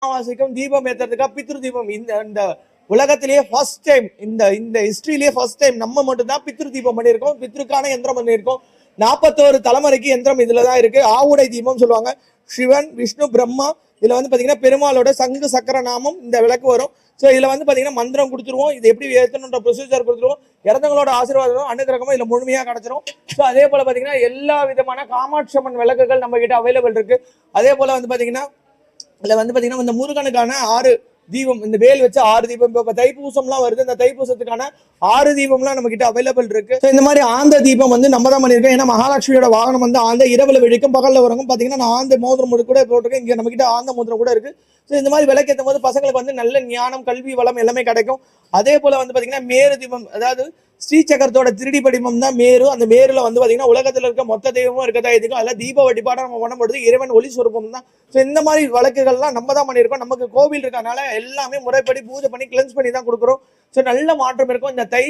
அமாவாசைக்கும் தீபம் ஏத்துறதுக்காக பித்ரு தீபம் இந்த உலகத்திலேயே ஃபர்ஸ்ட் டைம் இந்த ஹிஸ்டரியிலேயே ஃபர்ஸ்ட் டைம் நம்ம மட்டும் தான் பித்ரு தீபம் பண்ணியிருக்கோம். பித்ருக்கான யந்திரம் பண்ணியிருக்கோம். 41 தலைமுறைக்கு யந்திரம் இதுல தான் இருக்கு. ஆவுடை தீபம் சொல்லுவாங்க. சிவன், விஷ்ணு, பிரம்மா, இதுல வந்து பாத்தீங்கன்னா பெருமாளோட சங்கு சக்கர நாமம் இந்த விளக்கு வரும். ஸோ இதுல வந்து பாத்தீங்கன்னா மந்திரம் கொடுத்துருவோம். இது எப்படி ஏற்றணுன்ற ப்ரொசீஜர் கொடுத்துருவோம். இறந்தவங்களோட ஆசீர்வாதம் அனுகிரகமும் இதுல முழுமையா கிடைச்சிரும். ஸோ அதே போல பாத்தீங்கன்னா எல்லா விதமான காமாட்சி அம்மன் விளக்குகள் நம்ம கிட்ட அவைலபிள் இருக்கு. அதே போல வந்து பாத்தீங்கன்னா இதுல வந்து பாத்தீங்கன்னா இந்த முருகனுக்கான 6 தீபம், இந்த வேல் வச்சு 6 தீபம். இப்ப தைப்பூசம்லாம் வருது. இந்த தைப்பூசத்துக்கான 6 தீபம்லாம் நம்ம கிட்ட அவைலபிள் இருக்கு. இந்த மாதிரி ஆந்த தீபம் வந்து நம்ம தான் பண்ணிருக்கோம். ஏன்னா மகாலட்சுமியோட வாகனம் வந்து ஆந்த இரவுல வெடிக்கும், பகல்ல வரவும். பாத்தீங்கன்னா நான் ஆந்த மோதிரம் கூட போட்டிருக்கேன். இங்க நம்ம கிட்ட ஆந்த மோதிரம் கூட இருக்கு. ஸோ இந்த மாதிரி விளக்கேற்றும் போது பசங்களுக்கு வந்து நல்ல ஞானம், கல்வி வளம் எல்லாமே கிடைக்கும். அதே போல வந்து பாத்தீங்கன்னா மேரு தீபம், அதாவது ஸ்ரீசக்கரத்தோட திருடி படிமம் தான் மேரு. அந்த மேருல வந்து பாத்தீங்கன்னா உலகத்துல இருக்க மொத்த தெய்வமும் இருக்கதா இதுக்கும் அதில் தீப வழிபாடு நம்ம பண்ணப்படுது. இறைவன் ஒளி சுரூபம் தான். ஸோ இந்த மாதிரி வழக்குகள்லாம் நம்ம தான் பண்ணியிருக்கோம். நமக்கு கோவில் இருக்கனால எல்லாமே முறைப்படி பூஜை பண்ணி கிளென்ஸ் பண்ணி தான் கொடுக்குறோம். ஸோ நல்ல மாற்றம் இருக்கும். இந்த தை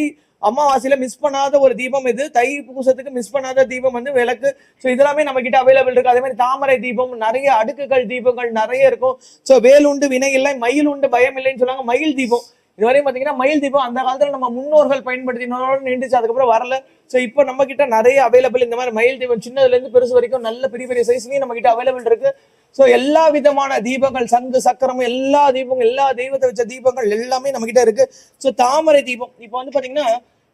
அமாவாசையில மிஸ் பண்ணாத ஒரு தீபம் இது. தை பூசத்துக்கு மிஸ் பண்ணாத தீபம் வந்து விளக்கு. ஸோ இதெல்லாமே நம்ம கிட்ட அவைலபிள் இருக்கு. அதே மாதிரி தாமரை தீபம், நிறைய அடுக்குகள் தீபங்கள் நிறைய இருக்கும். ஸோ வேல் உண்டு வினை இல்லை, மயில் உண்டு பயம் இல்லைன்னு சொல்லுவாங்க. மயில் தீபம் இதுவரையும் பாத்தீங்கன்னா மயில் தீபம் அந்த காலத்துல நம்ம முன்னோர்கள் பயன்படுத்தினோட நின்றுச்சு. அதுக்கப்புறம் வரல. ஸோ இப்போ நம்ம கிட்ட நிறைய அவைலபிள் இந்த மாதிரி மயில் தீபம் சின்னதுல இருந்து பெருசு வரைக்கும் நல்ல பெரிய பெரிய சைஸ்லயும் நம்ம கிட்ட அவைலபிள் இருக்கு. ஸோ எல்லா விதமான தீபங்கள், சங்கு சக்கரம், எல்லா தீபங்கள், எல்லா தெய்வத்தை வச்ச தீபங்கள் எல்லாமே நம்ம கிட்ட இருக்கு. ஸோ தாமரை தீபம் இப்போ வந்து பாத்தீங்கன்னா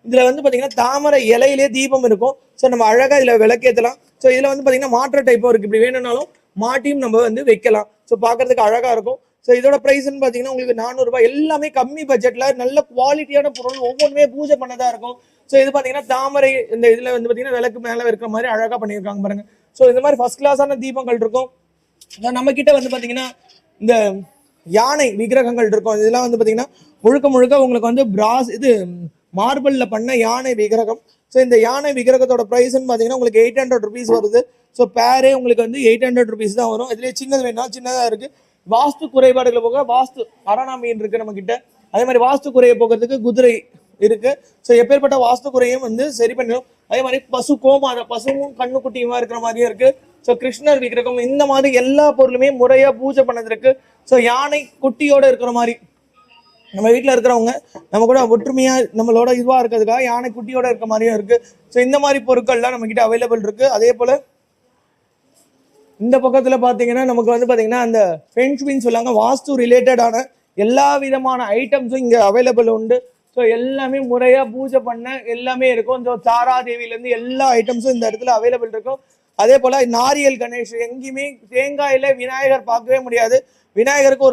இதுல வந்து பாத்தீங்கன்னா தாமரை இலையிலே தீபம் இருக்கும். ஸோ நம்ம அழகா இதுல விளக்கேற்றலாம். ஸோ இதுல வந்து பாத்தீங்கன்னா மாற்ற டைப்பும் இருக்கு. இப்படி வேணும்னாலும் மாட்டியும் நம்ம வந்து வைக்கலாம். ஸோ பாக்குறதுக்கு அழகா இருக்கும். ஸோ இதோட ப்ரைஸ்ன்னு பார்த்தீங்கன்னா உங்களுக்கு 400 ரூபாய். எல்லாமே கம்மி பட்ஜெட்ல நல்ல குவாலிட்டியான பொருள், ஒவ்வொன்றுமே பூஜை பண்ணதா இருக்கும். ஸோ இது பார்த்தீங்கன்னா தாமரை இந்த இதுல வந்து பார்த்தீங்கன்னா விளக்கு மேலே இருக்கிற மாதிரி அழகா பண்ணியிருக்காங்க பாருங்க. ஸோ இந்த மாதிரி ஃபர்ஸ்ட் கிளாஸான தீபங்கள் இருக்கும். நம்ம கிட்ட வந்து பார்த்தீங்கன்னா இந்த யானை விக்கிரகங்கள் இருக்கும். இதெல்லாம் வந்து பார்த்தீங்கன்னா முழுக்க முழுக்க உங்களுக்கு வந்து பிராஸ் இது மார்பிளில் பண்ண யானை விக்கிரகம். ஸோ இந்த யானை விக்கிரகத்தோட ப்ரைஸ்ன்னு பார்த்தீங்கன்னா உங்களுக்கு 800 ருபீஸ் வருது. ஸோ பேரே உங்களுக்கு வந்து 800 ருபீஸ் தான் வரும். இதுலேயே சின்னது வேணா சின்னதாக இருக்கு. வாஸ்து குறைபாடுகளை போக வாஸ்து அரணா மீன் இருக்கு நம்ம கிட்ட. அதே மாதிரி வாஸ்து குறையை போக்குறதுக்கு குதிரை இருக்கு. ஸோ எப்பேற்பட்ட வாஸ்து குறையும் வந்து சரி பண்ணிடும். அதே மாதிரி பசு கோமாத, பசுவும் கண்ணுக்குட்டியுமா இருக்கிற மாதிரியும் இருக்கு. ஸோ கிருஷ்ணர் விக்கிரகம், இந்த மாதிரி எல்லா பொருளுமே முறையா பூஜை பண்ணது இருக்கு. ஸோ யானை குட்டியோட இருக்கிற மாதிரி நம்ம வீட்டில் இருக்கிறவங்க நம்ம கூட ஒற்றுமையா நம்மளோட இதுவா இருக்கிறதுக்காக யானை குட்டியோட இருக்க மாதிரியும் இருக்கு. ஸோ இந்த மாதிரி பொருட்கள்லாம் நம்ம கிட்ட அவைலபிள் இருக்கு. அதே போல இந்த பக்கத்துல பாத்தீங்கன்னா நமக்கு வந்து பாத்தீங்கன்னா அந்த ஃபென்ஷுவின்னு சொல்லுவாங்க, வாஸ்து ரிலேட்டடான எல்லா விதமான ஐட்டம்ஸும் இங்க அவைலபிள் உண்டு. ஸோ எல்லாமே முறையா பூஜை பண்ண எல்லாமே இருக்கும். ஸோ தாராதேவியிலேருந்து எல்லா ஐட்டம்ஸும் இந்த இடத்துல அவைலபிள் இருக்கும். அதே போல நாரியல் கணேஷ், எங்கேயுமே தேங்காயில விநாயகர் பார்க்கவே முடியாது. விநாயகருக்கு ஒரு